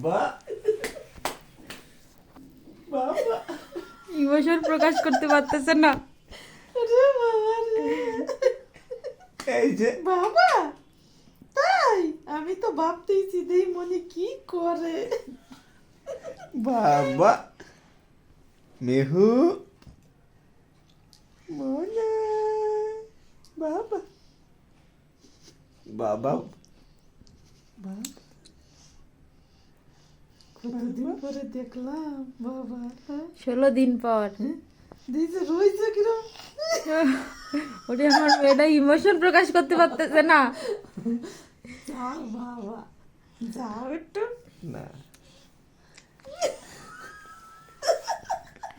বাবা বাবা ইমোশন প্রকাশ করতে পারতেছে না। রে বাবা রে। এই যে বাবা তাই আমি তো ভাবতেছি দেই মনে কি করে। বাবা মেহু মোনা বাবা বাবা বাবা কতদিন পরে দেখলাম বাবা। 16 দিন পর। দিছে রইছে কিরম। ওরে আমার মেয়েটা ইমোশন প্রকাশ করতে পারতেছে না। যাও বাবা যাও একটু। না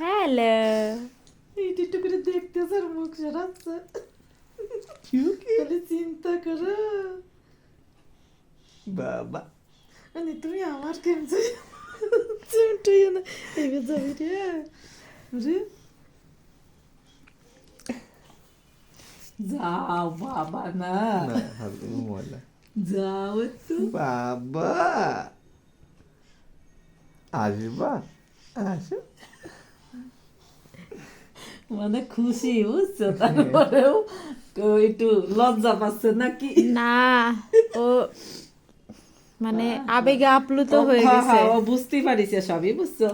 হ্যালো। এইটা একটু করে দেখতেছে আর মুখ সরাচ্ছে। চুকি তাহলে চিন্তা করো বাবা মানে তুমি আমার কেমন চিমটাই না এবার যাবি রে রে। যাও বাবা না না হালকা মোলা যাও একটু। বাবা আসবা আসো মানে খুশি বুঝছো তারপরেও একটু লজ্জা পাচ্ছে নাকি। না ও মানে আবেগে আপ্লুত হয়ে হ্যাঁ, গেছে। হ্যাঁ, ও বুঝতে পারিছে সবই বুঝছো।